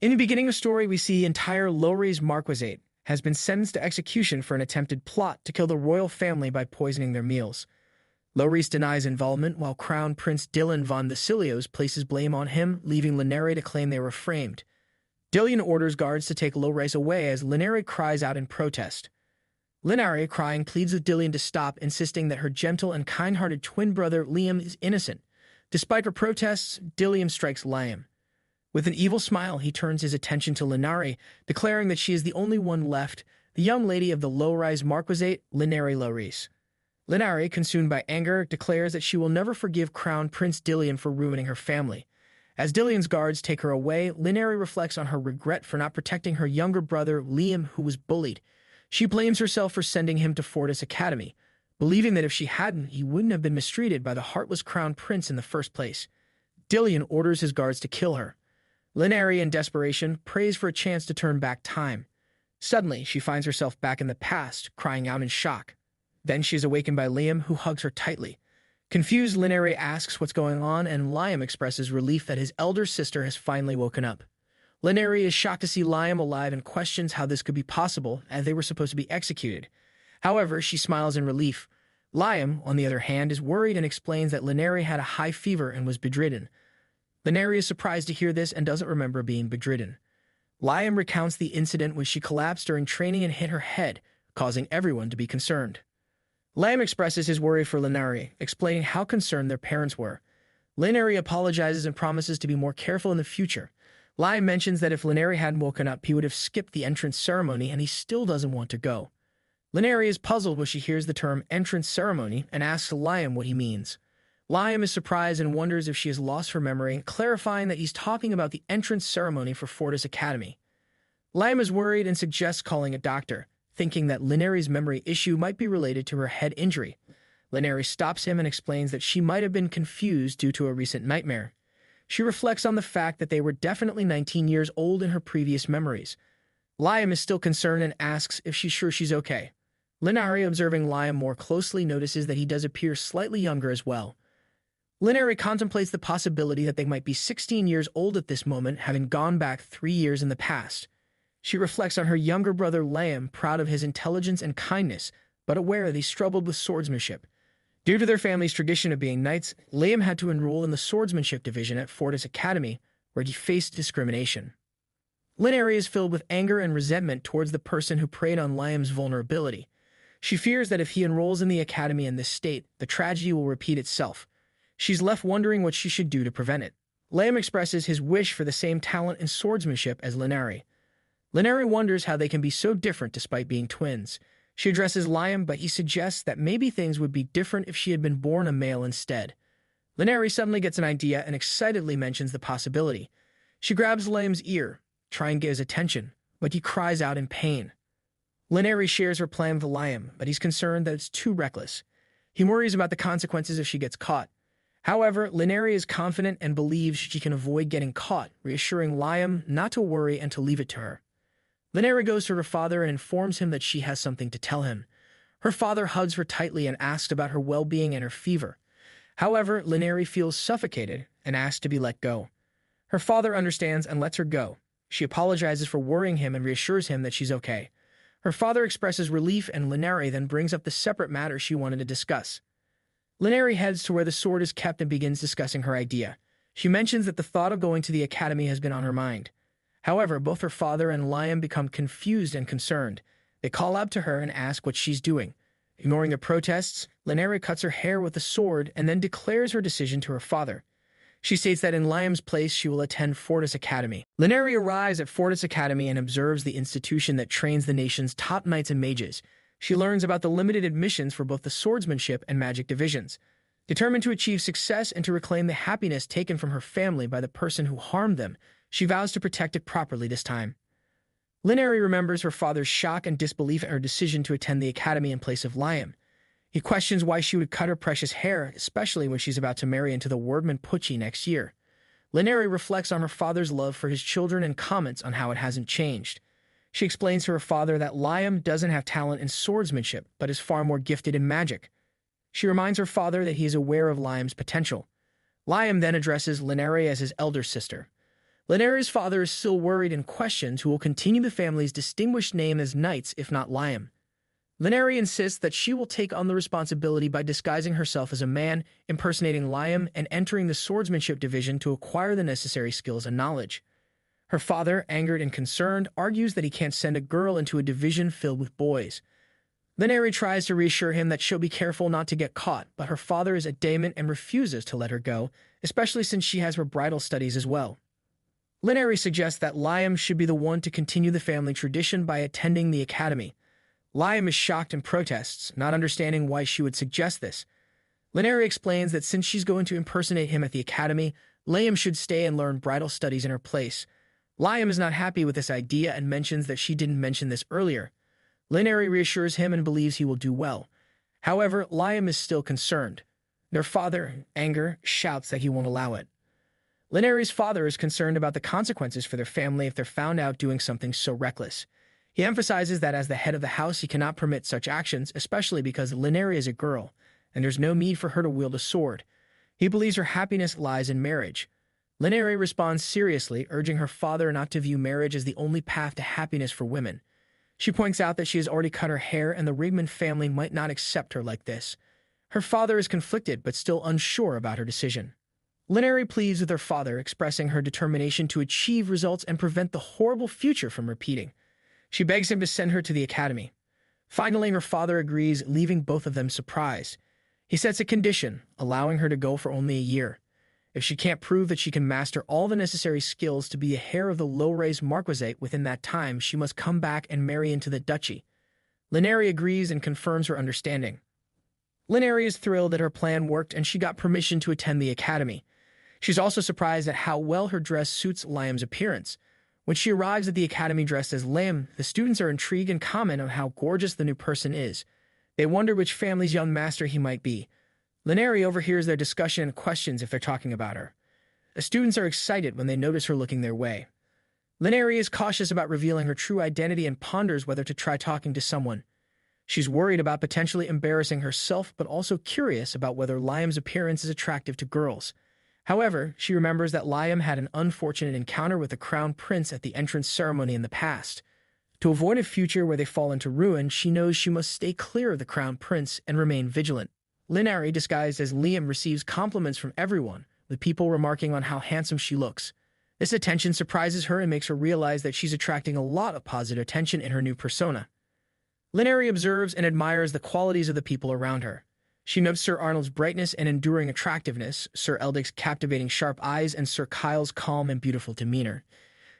In the beginning of the story, we see entire Lowry's Marquisate has been sentenced to execution for an attempted plot to kill the royal family by poisoning their meals. Lowrys denies involvement, while Crown Prince Dylan von Vasilios places blame on him, leaving Lenare to claim they were framed. Dylan orders guards to take Lowrys away as Lenare cries out in protest. Lenare, crying, pleads with Dylan to stop, insisting that her gentle and kind-hearted twin brother Liam is innocent. Despite her protests, Dylan strikes Liam. With an evil smile, he turns his attention to Lenare, declaring that she is the only one left, the young lady of the low-rise Marquisate, Lenare Lowrys. Lenare, consumed by anger, declares that she will never forgive Crown Prince Dylan for ruining her family. As Dylan's guards take her away, Lenare reflects on her regret for not protecting her younger brother, Liam, who was bullied. She blames herself for sending him to Fortis Academy, believing that if she hadn't, he wouldn't have been mistreated by the heartless Crown Prince in the first place. Dylan orders his guards to kill her. Lenare, in desperation, prays for a chance to turn back time. Suddenly, she finds herself back in the past, crying out in shock. Then she is awakened by Liam, who hugs her tightly. Confused, Lenare asks what's going on, and Liam expresses relief that his elder sister has finally woken up. Lenare is shocked to see Liam alive and questions how this could be possible, as they were supposed to be executed. However, she smiles in relief. Liam, on the other hand, is worried and explains that Lenare had a high fever and was bedridden. Lenare is surprised to hear this and doesn't remember being bedridden. Liam recounts the incident when she collapsed during training and hit her head, causing everyone to be concerned. Liam expresses his worry for Lenare, explaining how concerned their parents were. Lenare apologizes and promises to be more careful in the future. Liam mentions that if Lenare hadn't woken up, he would have skipped the entrance ceremony, and he still doesn't want to go. Lenare is puzzled when she hears the term entrance ceremony and asks Liam what he means. Liam is surprised and wonders if she has lost her memory, clarifying that he's talking about the entrance ceremony for Fortis Academy. Liam is worried and suggests calling a doctor, thinking that Lenare's memory issue might be related to her head injury. Lenare stops him and explains that she might have been confused due to a recent nightmare. She reflects on the fact that they were definitely 19 years old in her previous memories. Liam is still concerned and asks if she's sure she's okay. Lenare, observing Liam more closely, notices that he does appear slightly younger as well. Lenare contemplates the possibility that they might be 16 years old at this moment, having gone back 3 years in the past. She reflects on her younger brother Liam, proud of his intelligence and kindness, but aware that he struggled with swordsmanship. Due to their family's tradition of being knights, Liam had to enroll in the swordsmanship division at Fortis Academy, where he faced discrimination. Lenare is filled with anger and resentment towards the person who preyed on Liam's vulnerability. She fears that if he enrolls in the academy in this state, the tragedy will repeat itself. She's left wondering what she should do to prevent it. Liam expresses his wish for the same talent in swordsmanship as Lenare. Lenare wonders how they can be so different despite being twins. She addresses Liam, but he suggests that maybe things would be different if she had been born a male instead. Lenare suddenly gets an idea and excitedly mentions the possibility. She grabs Liam's ear, trying to get his attention, but he cries out in pain. Lenare shares her plan with Liam, but he's concerned that it's too reckless. He worries about the consequences if she gets caught. However, Lenare is confident and believes she can avoid getting caught, reassuring Liam not to worry and to leave it to her. Lenare goes to her father and informs him that she has something to tell him. Her father hugs her tightly and asks about her well-being and her fever. However, Lenare feels suffocated and asks to be let go. Her father understands and lets her go. She apologizes for worrying him and reassures him that she's okay. Her father expresses relief, and Lenare then brings up the separate matter she wanted to discuss. Lenare heads to where the sword is kept and begins discussing her idea. She mentions that the thought of going to the academy has been on her mind. However, both her father and Liam become confused and concerned. They call out to her and ask what she's doing. Ignoring the protests, Lenare cuts her hair with the sword and then declares her decision to her father. She states that in Liam's place she will attend Fortis Academy. Lenare arrives at Fortis Academy and observes the institution that trains the nation's top knights and mages. She learns about the limited admissions for both the swordsmanship and magic divisions. Determined to achieve success and to reclaim the happiness taken from her family by the person who harmed them, she vows to protect it properly this time. Lenare remembers her father's shock and disbelief at her decision to attend the academy in place of Liam. He questions why she would cut her precious hair, especially when she's about to marry into the Wordman Pucci next year. Lenare reflects on her father's love for his children and comments on how it hasn't changed. She explains to her father that Liam doesn't have talent in swordsmanship, but is far more gifted in magic. She reminds her father that he is aware of Liam's potential. Liam then addresses Lenare as his elder sister. Linari's father is still worried and questions who will continue the family's distinguished name as knights if not Liam. Linari insists that she will take on the responsibility by disguising herself as a man, impersonating Liam, and entering the swordsmanship division to acquire the necessary skills and knowledge. Her father, angered and concerned, argues that he can't send a girl into a division filled with boys. Linari tries to reassure him that she'll be careful not to get caught, but her father is adamant and refuses to let her go, especially since she has her bridal studies as well. Linari suggests that Liam should be the one to continue the family tradition by attending the academy. Liam is shocked and protests, not understanding why she would suggest this. Linari explains that since she's going to impersonate him at the academy, Liam should stay and learn bridal studies in her place. Liam is not happy with this idea and mentions that she didn't mention this earlier. Linari reassures him and believes he will do well. However, Liam is still concerned. Their father, in anger, shouts that he won't allow it. Linari's father is concerned about the consequences for their family if they're found out doing something so reckless. He emphasizes that as the head of the house, he cannot permit such actions, especially because Linari is a girl, and there's no need for her to wield a sword. He believes her happiness lies in marriage. Linari responds seriously, urging her father not to view marriage as the only path to happiness for women. She points out that she has already cut her hair and the Rigmond family might not accept her like this. Her father is conflicted but still unsure about her decision. Linari pleads with her father, expressing her determination to achieve results and prevent the horrible future from repeating. She begs him to send her to the academy. Finally, her father agrees, leaving both of them surprised. He sets a condition, allowing her to go for only a year. If she can't prove that she can master all the necessary skills to be a heir of the Lorrays Marquisate within that time, she must come back and marry into the duchy. Linari agrees and confirms her understanding. Linari is thrilled that her plan worked and she got permission to attend the academy. She's also surprised at how well her dress suits Liam's appearance. When she arrives at the academy dressed as Liam, the students are intrigued and comment on how gorgeous the new person is. They wonder which family's young master he might be. Linari overhears their discussion and questions if they're talking about her. The students are excited when they notice her looking their way. Linari is cautious about revealing her true identity and ponders whether to try talking to someone. She's worried about potentially embarrassing herself, but also curious about whether Liam's appearance is attractive to girls. However, she remembers that Liam had an unfortunate encounter with the crown prince at the entrance ceremony in the past. To avoid a future where they fall into ruin, she knows she must stay clear of the crown prince and remain vigilant. Linari, disguised as Liam, receives compliments from everyone, with people remarking on how handsome she looks. This attention surprises her and makes her realize that she's attracting a lot of positive attention in her new persona. Linari observes and admires the qualities of the people around her. She notes Sir Arnold's brightness and enduring attractiveness, Sir Eldrick's captivating sharp eyes, and Sir Kyle's calm and beautiful demeanor.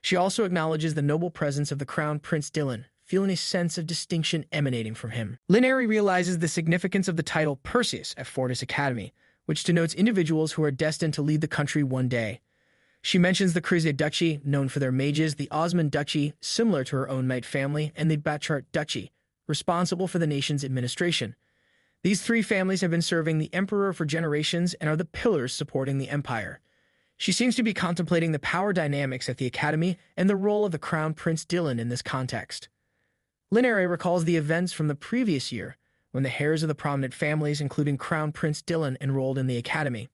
She also acknowledges the noble presence of the Crown Prince Dylan, feeling a sense of distinction emanating from him. Linari realizes the significance of the title Perseus at Fortis Academy, which denotes individuals who are destined to lead the country one day. She mentions the Krizia Duchy, known for their mages, the Osmond Duchy, similar to her own knight family, and the Batchart Duchy, responsible for the nation's administration. These three families have been serving the Emperor for generations and are the pillars supporting the empire. She seems to be contemplating the power dynamics at the academy and the role of the Crown Prince Dylan in this context. Linari recalls the events from the previous year, when the heirs of the prominent families, including Crown Prince Dylan, enrolled in the academy.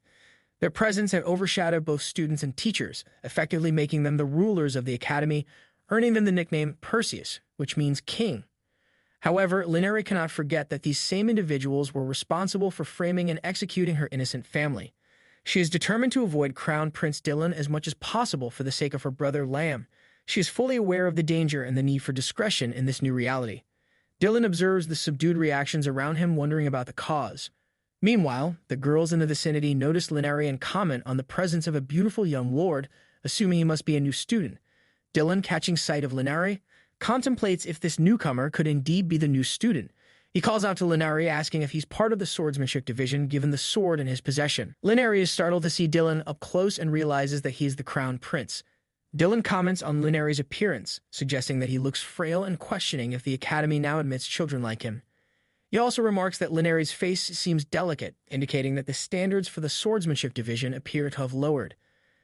Their presence had overshadowed both students and teachers, effectively making them the rulers of the academy, earning them the nickname Perseus, which means king. However, Linari cannot forget that these same individuals were responsible for framing and executing her innocent family. She is determined to avoid Crown Prince Dylan as much as possible for the sake of her brother Liam. She is fully aware of the danger and the need for discretion in this new reality. Dylan observes the subdued reactions around him, wondering about the cause. Meanwhile, the girls in the vicinity notice Linari and comment on the presence of a beautiful young lord, assuming he must be a new student. Dylan, catching sight of Linari, contemplates if this newcomer could indeed be the new student. He calls out to Linari, asking if he's part of the swordsmanship division given the sword in his possession. Linari is startled to see Dylan up close and realizes that he is the crown prince. Dylan comments on Linari's appearance, suggesting that he looks frail and questioning if the academy now admits children like him. He also remarks that Linari's face seems delicate, indicating that the standards for the swordsmanship division appear to have lowered.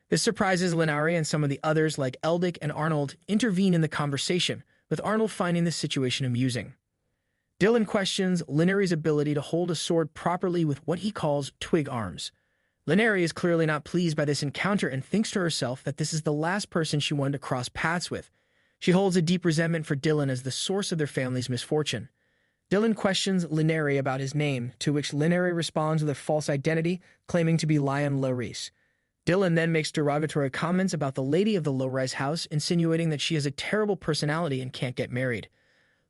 This surprises Linari, and some of the others, like Eldrick and Arnold, intervene in the conversation, with Arnold finding this situation amusing. Dylan questions Linari's ability to hold a sword properly with what he calls twig arms. Linari is clearly not pleased by this encounter and thinks to herself that this is the last person she wanted to cross paths with. She holds a deep resentment for Dylan as the source of their family's misfortune. Dylan questions Linari about his name, to which Linari responds with a false identity, claiming to be Liam Lowries. Dylan then makes derogatory comments about the lady of the low-rise house, insinuating that she has a terrible personality and can't get married.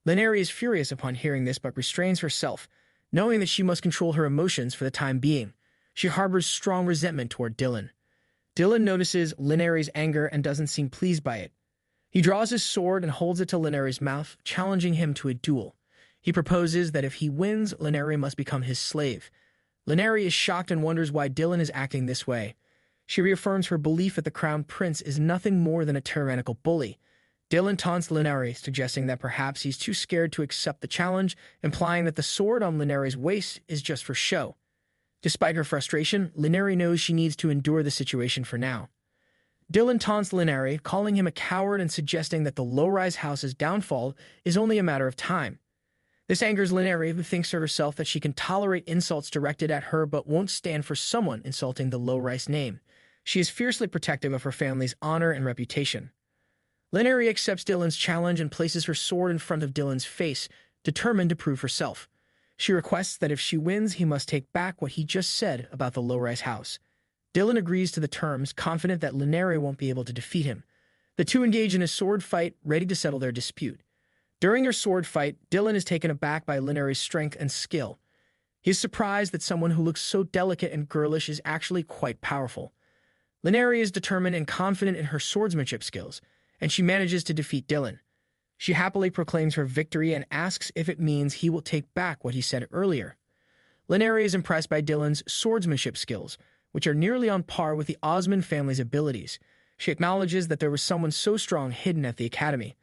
Linari is furious upon hearing this but restrains herself, knowing that she must control her emotions for the time being. She harbors strong resentment toward Dylan. Dylan notices Linari's anger and doesn't seem pleased by it. He draws his sword and holds it to Linari's mouth, challenging him to a duel. He proposes that if he wins, Linari must become his slave. Linari is shocked and wonders why Dylan is acting this way. She reaffirms her belief that the Crown Prince is nothing more than a tyrannical bully. Dylan taunts Linari, suggesting that perhaps he's too scared to accept the challenge, implying that the sword on Linari's waist is just for show. Despite her frustration, Linari knows she needs to endure the situation for now. Dylan taunts Linari, calling him a coward and suggesting that the low-rise house's downfall is only a matter of time. This angers Linari, who thinks to herself that she can tolerate insults directed at her but won't stand for someone insulting the low-rise name. She is fiercely protective of her family's honor and reputation. Linari accepts Dylan's challenge and places her sword in front of Dylan's face, determined to prove herself. She requests that if she wins, he must take back what he just said about the low-rise house. Dylan agrees to the terms, confident that Linari won't be able to defeat him. The two engage in a sword fight, ready to settle their dispute. During their sword fight, Dylan is taken aback by Linari's strength and skill. He is surprised that someone who looks so delicate and girlish is actually quite powerful. Linari is determined and confident in her swordsmanship skills, and she manages to defeat Dylan. She happily proclaims her victory and asks if it means he will take back what he said earlier. Linari is impressed by Dylan's swordsmanship skills, which are nearly on par with the Osmond family's abilities. She acknowledges that there was someone so strong hidden at the academy.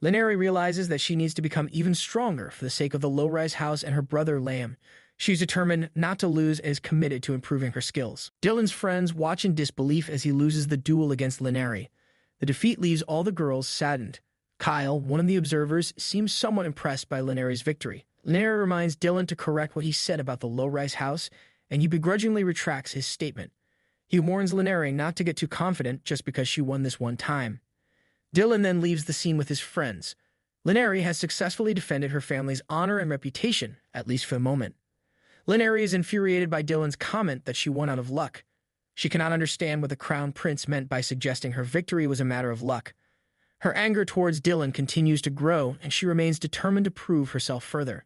Linari realizes that she needs to become even stronger for the sake of the low-rise house and her brother Liam. She's determined not to lose and is committed to improving her skills. Dylan's friends watch in disbelief as he loses the duel against Linari. The defeat leaves all the girls saddened. Kyle, one of the observers, seems somewhat impressed by Linari's victory. Linari reminds Dylan to correct what he said about the low-rise house, and he begrudgingly retracts his statement. He warns Linari not to get too confident just because she won this one time. Dylan then leaves the scene with his friends. Linari has successfully defended her family's honor and reputation, at least for the moment. Linari is infuriated by Dylan's comment that she won out of luck. She cannot understand what the Crown Prince meant by suggesting her victory was a matter of luck. Her anger towards Dylan continues to grow, and she remains determined to prove herself further.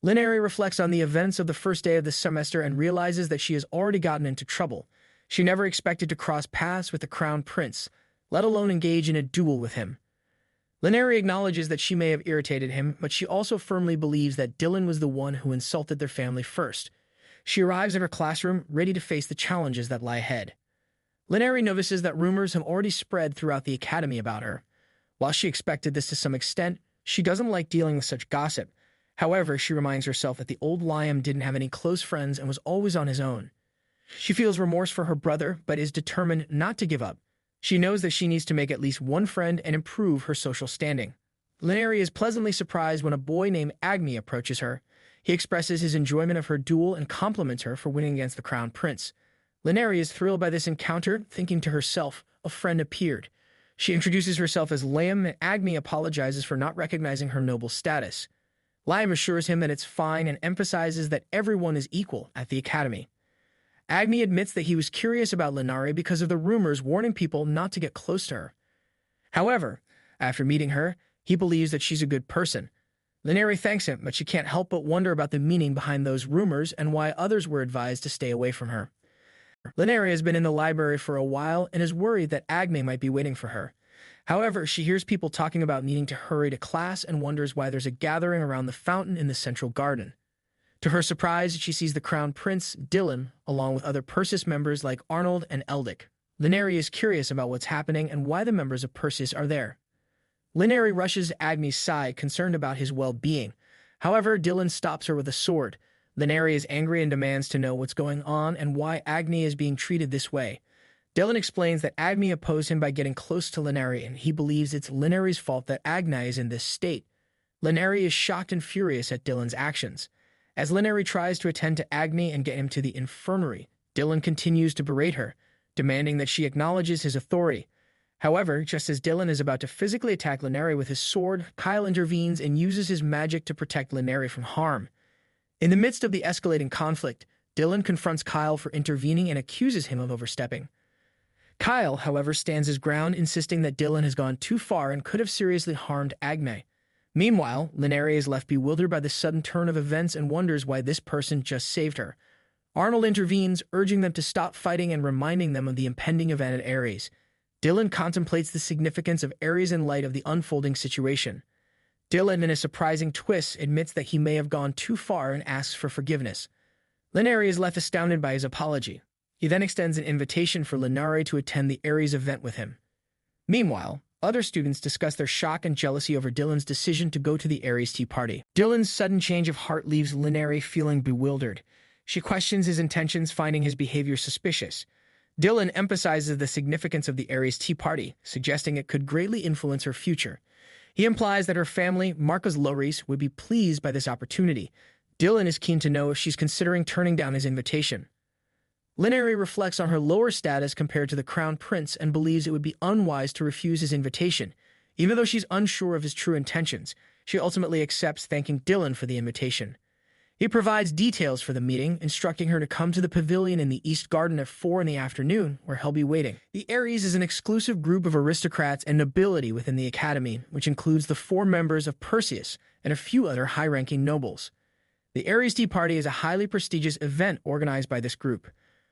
Linari reflects on the events of the first day of the semester and realizes that she has already gotten into trouble. She never expected to cross paths with the Crown Prince, let alone engage in a duel with him. Linari acknowledges that she may have irritated him, but she also firmly believes that Dylan was the one who insulted their family first. She arrives at her classroom, ready to face the challenges that lie ahead. Linari notices that rumors have already spread throughout the academy about her. While she expected this to some extent, she doesn't like dealing with such gossip. However, she reminds herself that the old Liam didn't have any close friends and was always on his own. She feels remorse for her brother, but is determined not to give up. She knows that she needs to make at least one friend and improve her social standing. Linari is pleasantly surprised when a boy named Agni approaches her. He expresses his enjoyment of her duel and compliments her for winning against the Crown Prince. Linari is thrilled by this encounter, thinking to herself, a friend appeared. She introduces herself as Liam, and Agni apologizes for not recognizing her noble status. Liam assures him that it's fine and emphasizes that everyone is equal at the academy. Agni admits that he was curious about Linari because of the rumors warning people not to get close to her. However, after meeting her, he believes that she's a good person. Linari thanks him, but she can't help but wonder about the meaning behind those rumors and why others were advised to stay away from her. Linari has been in the library for a while and is worried that Agni might be waiting for her. However, she hears people talking about needing to hurry to class and wonders why there's a gathering around the fountain in the central garden. To her surprise, she sees the Crown Prince, Dylan, along with other Persis members like Arnold and Eldic. Linari is curious about what's happening and why the members of Persis are there. Linari rushes to Agni's side, concerned about his well-being. However, Dylan stops her with a sword. Linari is angry and demands to know what's going on and why Agni is being treated this way. Dylan explains that Agni opposed him by getting close to Linari, and he believes it's Linari's fault that Agni is in this state. Linari is shocked and furious at Dylan's actions. As Linari tries to attend to Agni and get him to the infirmary, Dylan continues to berate her, demanding that she acknowledges his authority. However, just as Dylan is about to physically attack Laneri with his sword, Kyle intervenes and uses his magic to protect Laneri from harm. In the midst of the escalating conflict, Dylan confronts Kyle for intervening and accuses him of overstepping. Kyle, however, stands his ground, insisting that Dylan has gone too far and could have seriously harmed Agme. Meanwhile, Laneri is left bewildered by the sudden turn of events and wonders why this person just saved her. Arnold intervenes, urging them to stop fighting and reminding them of the impending event at Ares. Dylan contemplates the significance of Ares in light of the unfolding situation. Dylan, in a surprising twist, admits that he may have gone too far and asks for forgiveness. Laneri is left astounded by his apology. He then extends an invitation for Laneri to attend the Ares event with him. Meanwhile, other students discuss their shock and jealousy over Dylan's decision to go to the Ares tea party. Dylan's sudden change of heart leaves Laneri feeling bewildered. She questions his intentions, finding his behavior suspicious. Dylan emphasizes the significance of the Ares tea party, suggesting it could greatly influence her future. He implies that her family, Marcus Lowries, would be pleased by this opportunity. Dylan is keen to know if she's considering turning down his invitation. Laneri reflects on her lower status compared to the Crown Prince and believes it would be unwise to refuse his invitation. Even though she's unsure of his true intentions, she ultimately accepts, thanking Dylan for the invitation. He provides details for the meeting, instructing her to come to the pavilion in the East Garden at 4 in the afternoon, where he'll be waiting. The Ares is an exclusive group of aristocrats and nobility within the Academy, which includes the 4 members of Perseus and a few other high-ranking nobles. The Ares Tea Party is a highly prestigious event organized by this group.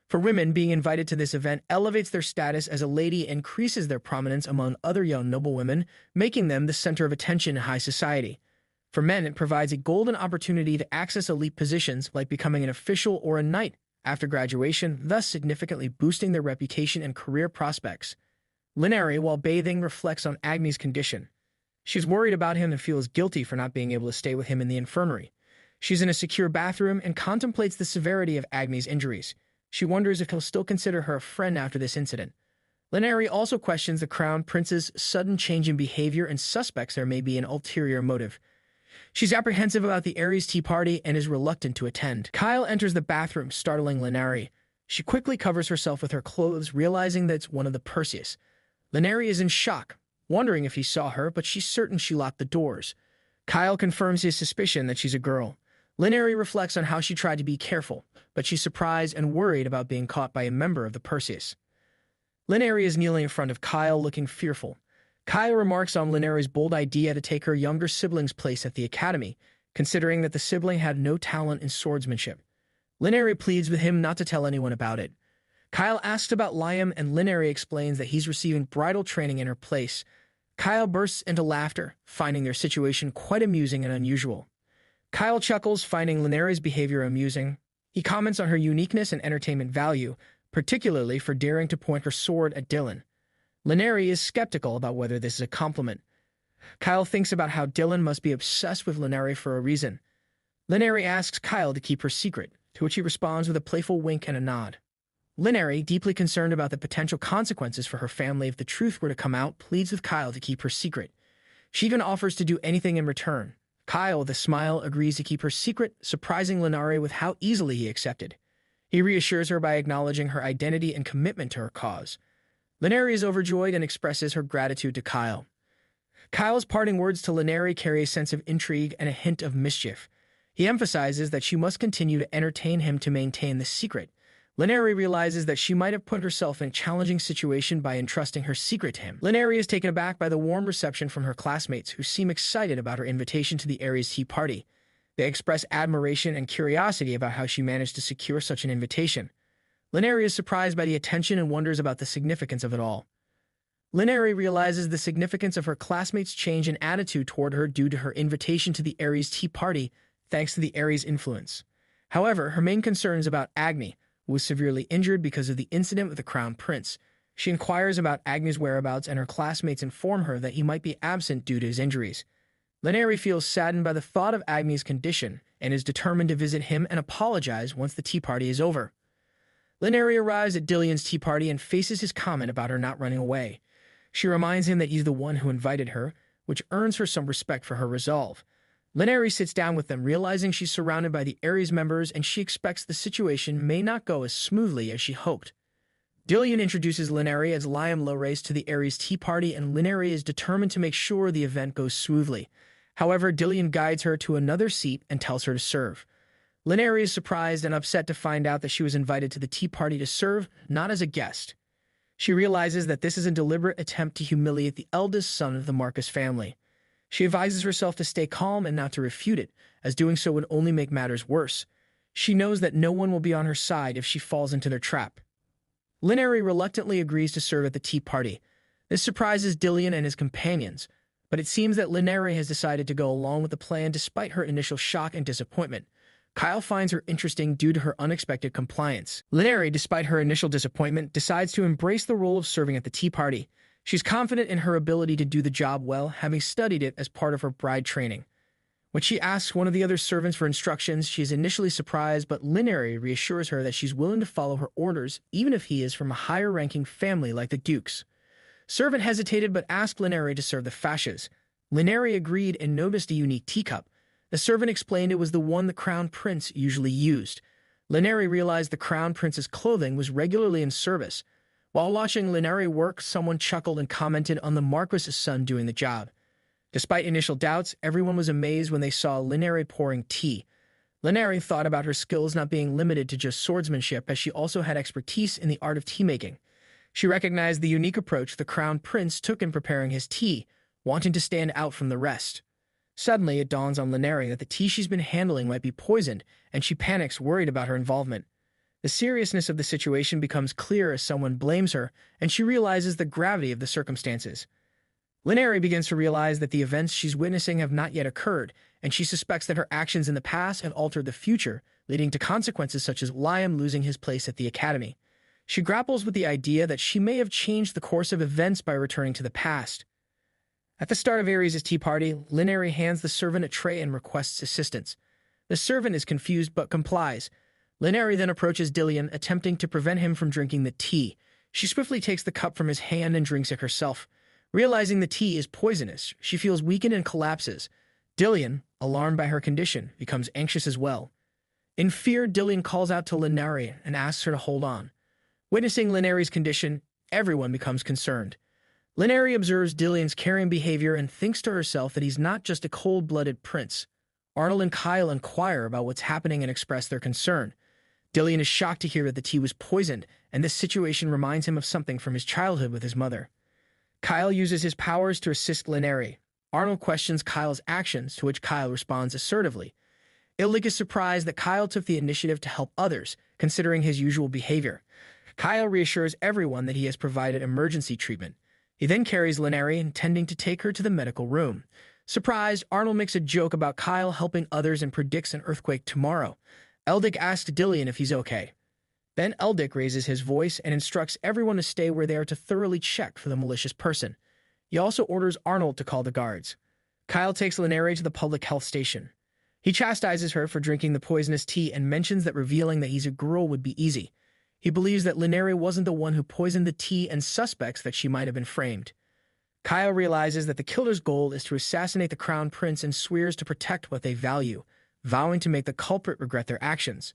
For women, being invited to this event elevates their status as a lady and increases their prominence among other young noble women, making them the center of attention in high society. For men, it provides a golden opportunity to access elite positions like becoming an official or a knight after graduation, thus significantly boosting their reputation and career prospects. Laneri, while bathing, reflects on Agni's condition. She's worried about him and feels guilty for not being able to stay with him in the infirmary. She's in a secure bathroom and contemplates the severity of Agni's injuries. She wonders if he'll still consider her a friend after this incident. Laneri also questions the Crown Prince's sudden change in behavior and suspects there may be an ulterior motive. She's apprehensive about the Ares tea party and is reluctant to attend. Kyle enters the bathroom, startling Laneri. She quickly covers herself with her clothes, realizing that it's one of the Perseus. Laneri is in shock, wondering if he saw her, but she's certain she locked the doors. Kyle confirms his suspicion that she's a girl. Laneri reflects on how she tried to be careful, but she's surprised and worried about being caught by a member of the Perseus. Laneri is kneeling in front of Kyle, looking fearful. Kyle remarks on Laneri's bold idea to take her younger sibling's place at the academy, considering that the sibling had no talent in swordsmanship. Laneri pleads with him not to tell anyone about it. Kyle asks about Liam, and Laneri explains that he's receiving bridal training in her place. Kyle bursts into laughter, finding their situation quite amusing and unusual. Kyle chuckles, finding Laneri's behavior amusing. He comments on her uniqueness and entertainment value, particularly for daring to point her sword at Dylan. Laneri is skeptical about whether this is a compliment. Kyle thinks about how Dylan must be obsessed with Laneri for a reason. Laneri asks Kyle to keep her secret, to which he responds with a playful wink and a nod. Laneri, deeply concerned about the potential consequences for her family if the truth were to come out, pleads with Kyle to keep her secret. She even offers to do anything in return. Kyle, with a smile, agrees to keep her secret, surprising Laneri with how easily he accepted. He reassures her by acknowledging her identity and commitment to her cause. Laneri is overjoyed and expresses her gratitude to Kyle. Kyle's parting words to Laneri carry a sense of intrigue and a hint of mischief. He emphasizes that she must continue to entertain him to maintain the secret. Laneri realizes that she might have put herself in a challenging situation by entrusting her secret to him. Laneri is taken aback by the warm reception from her classmates, who seem excited about her invitation to the Ares tea party. They express admiration and curiosity about how she managed to secure such an invitation. Laneri is surprised by the attention and wonders about the significance of it all. Laneri realizes the significance of her classmates' change in attitude toward her due to her invitation to the Ares tea party, thanks to the Ares influence. However, her main concern is about Agni, who was severely injured because of the incident with the Crown Prince. She inquires about Agni's whereabouts, and her classmates inform her that he might be absent due to his injuries. Laneri feels saddened by the thought of Agni's condition and is determined to visit him and apologize once the tea party is over. Laneri arrives at Dylan's tea party and faces his comment about her not running away. She reminds him that he's the one who invited her, which earns her some respect for her resolve. Linari sits down with them, realizing she's surrounded by the Ares members and she expects the situation may not go as smoothly as she hoped. Dillion introduces Linari as Liam Lowrace to the Ares Tea Party, and Linari is determined to make sure the event goes smoothly. However, Dillion guides her to another seat and tells her to serve. Linari is surprised and upset to find out that she was invited to the tea party to serve, not as a guest. She realizes that this is a deliberate attempt to humiliate the eldest son of the Marcus family. She advises herself to stay calm and not to refute it, as doing so would only make matters worse. She knows that no one will be on her side if she falls into their trap. Linari reluctantly agrees to serve at the tea party. This surprises Dillion and his companions, but it seems that Linari has decided to go along with the plan despite her initial shock and disappointment. Kyle finds her interesting due to her unexpected compliance. Linari, despite her initial disappointment, decides to embrace the role of serving at the tea party. She's confident in her ability to do the job well, having studied it as part of her bride training. When she asks one of the other servants for instructions, she is initially surprised, but Linari reassures her that she's willing to follow her orders, even if he is from a higher-ranking family like the Dukes. Servant hesitated but asked Linari to serve the fasces. Linari agreed and noticed a unique teacup. The servant explained it was the one the Crown Prince usually used. Linari realized the Crown Prince's clothing was regularly in service. While watching Linari work, someone chuckled and commented on the Marquis's son doing the job. Despite initial doubts, everyone was amazed when they saw Linari pouring tea. Linari thought about her skills not being limited to just swordsmanship, as she also had expertise in the art of tea-making. She recognized the unique approach the Crown Prince took in preparing his tea, wanting to stand out from the rest. Suddenly, it dawns on Linari that the tea she's been handling might be poisoned, and she panics, worried about her involvement. The seriousness of the situation becomes clear as someone blames her, and she realizes the gravity of the circumstances. Linari begins to realize that the events she's witnessing have not yet occurred, and she suspects that her actions in the past have altered the future, leading to consequences such as Liam losing his place at the academy. She grapples with the idea that she may have changed the course of events by returning to the past. At the start of Ares' tea party, Linari hands the servant a tray and requests assistance. The servant is confused but complies. Linari then approaches Dillion, attempting to prevent him from drinking the tea. She swiftly takes the cup from his hand and drinks it herself. Realizing the tea is poisonous, she feels weakened and collapses. Dillion, alarmed by her condition, becomes anxious as well. In fear, Dillion calls out to Linari and asks her to hold on. Witnessing Linari's condition, everyone becomes concerned. Linari observes Dillion's caring behavior and thinks to herself that he's not just a cold-blooded prince. Arnold and Kyle inquire about what's happening and express their concern. Dillion is shocked to hear that the tea was poisoned, and this situation reminds him of something from his childhood with his mother. Kyle uses his powers to assist Linari. Arnold questions Kyle's actions, to which Kyle responds assertively. Illich is surprised that Kyle took the initiative to help others, considering his usual behavior. Kyle reassures everyone that he has provided emergency treatment. He then carries Linari, intending to take her to the medical room. Surprised, Arnold makes a joke about Kyle helping others and predicts an earthquake tomorrow. Eldick asks Dillion if he's okay. Then Eldick raises his voice and instructs everyone to stay where they are to thoroughly check for the malicious person. He also orders Arnold to call the guards. Kyle takes Linari to the public health station. He chastises her for drinking the poisonous tea and mentions that revealing that he's a girl would be easy. He believes that Linari wasn't the one who poisoned the tea and suspects that she might have been framed. Kyle realizes that the killer's goal is to assassinate the Crown Prince and swears to protect what they value, vowing to make the culprit regret their actions.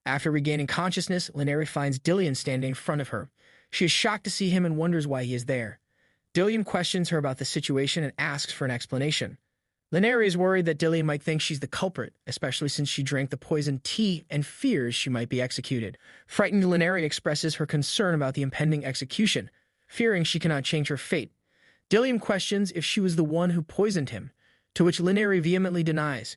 After regaining consciousness, Linari finds Dillion standing in front of her. She is shocked to see him and wonders why he is there. Dillion questions her about the situation and asks for an explanation. Linari is worried that Dillion might think she's the culprit, especially since she drank the poisoned tea, and fears she might be executed. Frightened, Linari expresses her concern about the impending execution, fearing she cannot change her fate. Dillion questions if she was the one who poisoned him, to which Linari vehemently denies.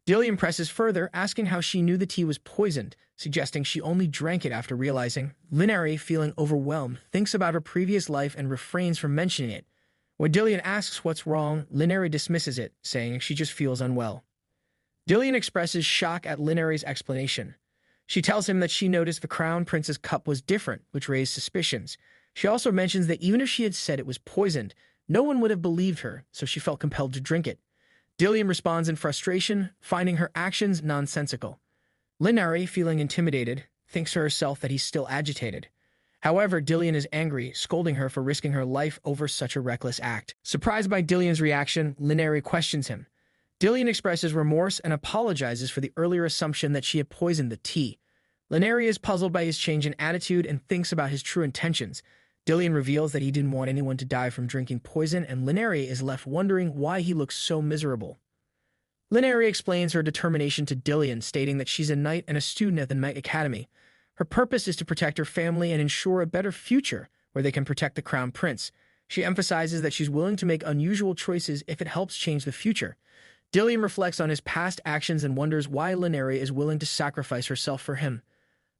Dillion presses further, asking how she knew the tea was poisoned, suggesting she only drank it after realizing. Linari, feeling overwhelmed, thinks about her previous life and refrains from mentioning it. When Dillion asks what's wrong, Linari dismisses it, saying she just feels unwell. Dillion expresses shock at Linari's explanation. She tells him that she noticed the Crown Prince's cup was different, which raised suspicions. She also mentions that even if she had said it was poisoned, no one would have believed her, so she felt compelled to drink it. Dillion responds in frustration, finding her actions nonsensical. Linari, feeling intimidated, thinks to herself that he's still agitated. However, Dillion is angry, scolding her for risking her life over such a reckless act. Surprised by Dillion's reaction, Linari questions him. Dillion expresses remorse and apologizes for the earlier assumption that she had poisoned the tea. Laneri is puzzled by his change in attitude and thinks about his true intentions. Dillion reveals that he didn't want anyone to die from drinking poison, and Laneri is left wondering why he looks so miserable. Laneri explains her determination to Dillion, stating that she's a knight and a student at the Knight Academy. Her purpose is to protect her family and ensure a better future where they can protect the Crown Prince. She emphasizes that she's willing to make unusual choices if it helps change the future. Dillion reflects on his past actions and wonders why Laneri is willing to sacrifice herself for him.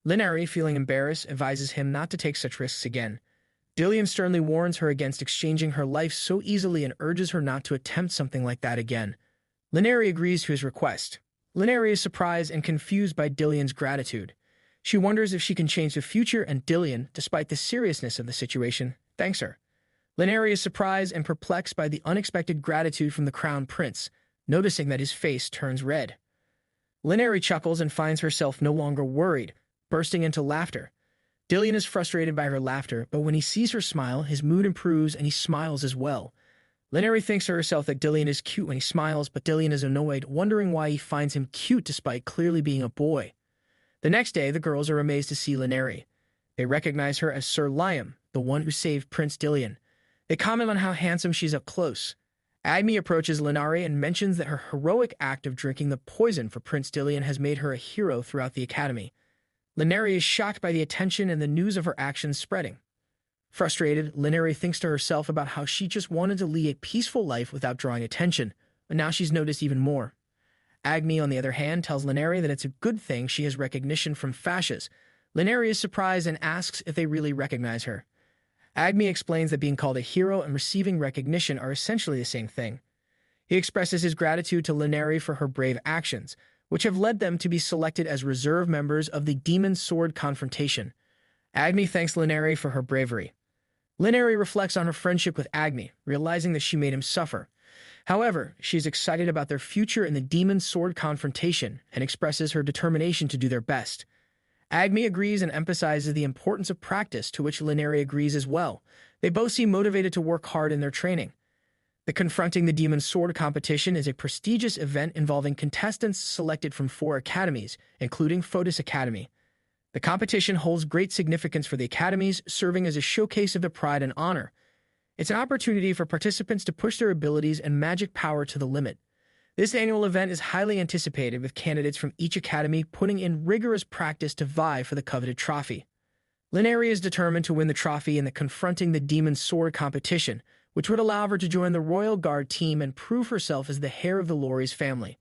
Laneri, feeling embarrassed, advises him not to take such risks again. Dillion sternly warns her against exchanging her life so easily and urges her not to attempt something like that again. Laneri agrees to his request. Laneri is surprised and confused by Dillion's gratitude. She wonders if she can change the future, and Dillion, despite the seriousness of the situation, thanks her. Laneri is surprised and perplexed by the unexpected gratitude from the Crown Prince, noticing that his face turns red. Laneri chuckles and finds herself no longer worried, bursting into laughter. Dillion is frustrated by her laughter, but when he sees her smile, his mood improves and he smiles as well. Laneri thinks to herself that Dillion is cute when he smiles, but Dillion is annoyed, wondering why he finds him cute despite clearly being a boy. The next day, the girls are amazed to see Laneri. They recognize her as Sir Liam, the one who saved Prince Dillion. They comment on how handsome she's up close. Agni approaches Laneri and mentions that her heroic act of drinking the poison for Prince Dillion has made her a hero throughout the academy. Laneri is shocked by the attention and the news of her actions spreading. Frustrated, Laneri thinks to herself about how she just wanted to lead a peaceful life without drawing attention, but now she's noticed even more. Agni, on the other hand, tells Laneri that it's a good thing she has recognition from fascists. Laneri is surprised and asks if they really recognize her. Agni explains that being called a hero and receiving recognition are essentially the same thing. He expresses his gratitude to Laneri for her brave actions, which have led them to be selected as reserve members of the Demon Sword Confrontation. Agni thanks Laneri for her bravery. Laneri reflects on her friendship with Agni, realizing that she made him suffer. However, she is excited about their future in the Demon Sword Confrontation and expresses her determination to do their best. Agni agrees and emphasizes the importance of practice, to which Laneri agrees as well. They both seem motivated to work hard in their training. The Confronting the Demon Sword competition is a prestigious event involving contestants selected from 4 academies, including Photis Academy. The competition holds great significance for the academies, serving as a showcase of their pride and honor. It's an opportunity for participants to push their abilities and magic power to the limit. This annual event is highly anticipated, with candidates from each academy putting in rigorous practice to vie for the coveted trophy. Laneri is determined to win the trophy in the Confronting the Demon Sword competition, which would allow her to join the Royal Guard team and prove herself as the heir of the Lorries family.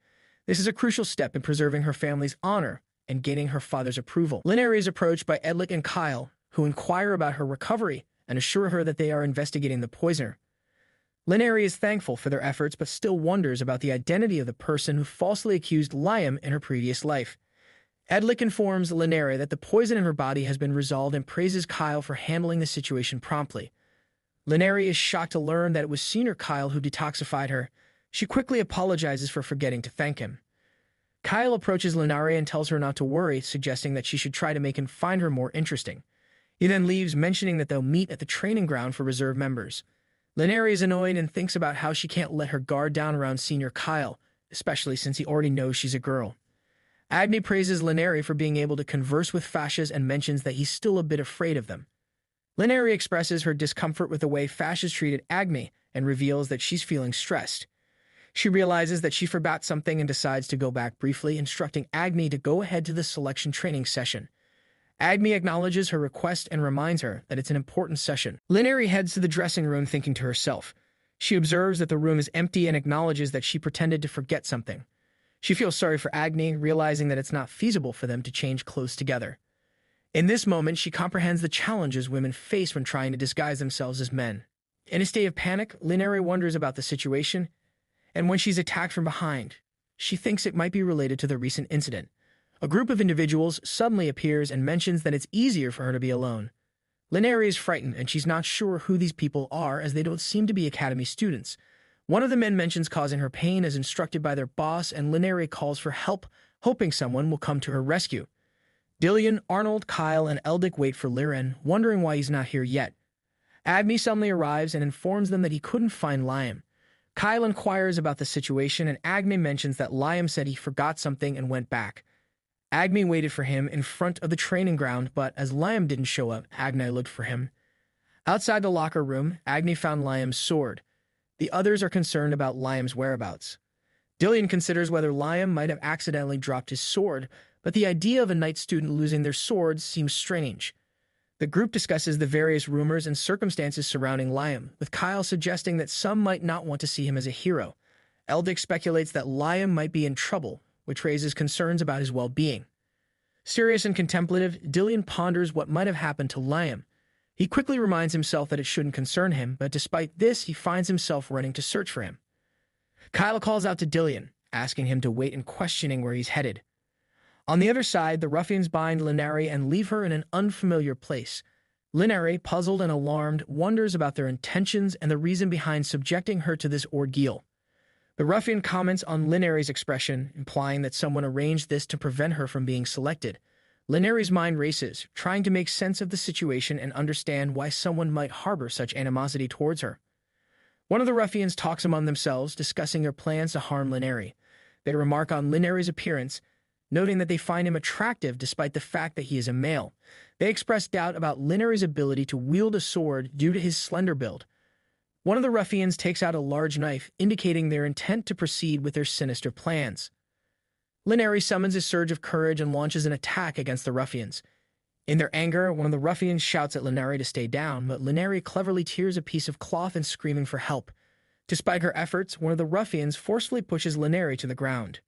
This is a crucial step in preserving her family's honor and gaining her father's approval. Laneri is approached by Edlic and Kyle, who inquire about her recovery and assure her that they are investigating the poisoner. Laneri is thankful for their efforts, but still wonders about the identity of the person who falsely accused Liam in her previous life. Edlic informs Laneri that the poison in her body has been resolved and praises Kyle for handling the situation promptly. Laneri is shocked to learn that it was Senior Kyle who detoxified her. She quickly apologizes for forgetting to thank him. Kyle approaches Laneri and tells her not to worry, suggesting that she should try to make him find her more interesting. He then leaves, mentioning that they'll meet at the training ground for reserve members. Laneri is annoyed and thinks about how she can't let her guard down around Senior Kyle, especially since he already knows she's a girl. Agni praises Laneri for being able to converse with fascists and mentions that he's still a bit afraid of them. Laneri expresses her discomfort with the way fascists treated Agni and reveals that she's feeling stressed. She realizes that she forgot something and decides to go back briefly, instructing Agni to go ahead to the selection training session. Agni acknowledges her request and reminds her that it's an important session. Laneri heads to the dressing room, thinking to herself. She observes that the room is empty and acknowledges that she pretended to forget something. She feels sorry for Agni, realizing that it's not feasible for them to change clothes together. In this moment, she comprehends the challenges women face when trying to disguise themselves as men. In a state of panic, Laneri wonders about the situation, and when she's attacked from behind, she thinks it might be related to the recent incident. A group of individuals suddenly appears and mentions that it's easier for her to be alone. Laneri is frightened, and she's not sure who these people are, as they don't seem to be Academy students. One of the men mentions causing her pain as instructed by their boss, and Laneri calls for help, hoping someone will come to her rescue. Dillion, Arnold, Kyle, and Eldic wait for Liren, wondering why he's not here yet. Agni suddenly arrives and informs them that he couldn't find Liam. Kyle inquires about the situation, and Agme mentions that Liam said he forgot something and went back. Agme waited for him in front of the training ground, but as Liam didn't show up, Agni looked for him. Outside the locker room, Agni found Liam's sword. The others are concerned about Liam's whereabouts. Dillion considers whether Liam might have accidentally dropped his sword, but the idea of a Knight student losing their swords seems strange. The group discusses the various rumors and circumstances surrounding Liam, with Kyle suggesting that some might not want to see him as a hero. Eldic speculates that Liam might be in trouble, which raises concerns about his well-being. Serious and contemplative, Dillion ponders what might have happened to Liam. He quickly reminds himself that it shouldn't concern him, but despite this, he finds himself running to search for him. Kyle calls out to Dillion, asking him to wait and questioning where he's headed. On the other side, the ruffians bind Linari and leave her in an unfamiliar place. Linari, puzzled and alarmed, wonders about their intentions and the reason behind subjecting her to this ordeal. The ruffian comments on Linari's expression, implying that someone arranged this to prevent her from being selected. Linari's mind races, trying to make sense of the situation and understand why someone might harbor such animosity towards her. One of the ruffians talks among themselves, discussing their plans to harm Linari. They remark on Linari's appearance, noting that they find him attractive despite the fact that he is a male. They express doubt about Linari's ability to wield a sword due to his slender build. One of the ruffians takes out a large knife, indicating their intent to proceed with their sinister plans. Linari summons a surge of courage and launches an attack against the ruffians. In their anger, one of the ruffians shouts at Linari to stay down, but Linari cleverly tears a piece of cloth and screaming for help. Despite her efforts, one of the ruffians forcefully pushes Linari to the ground.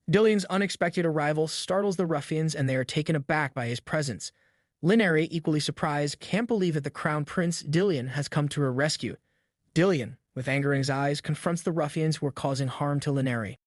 Dillion's unexpected arrival startles the ruffians, and they are taken aback by his presence. Linari, equally surprised, can't believe that the Crown Prince, Dillion, has come to her rescue. Dillion, with anger in his eyes, confronts the ruffians who are causing harm to Linari.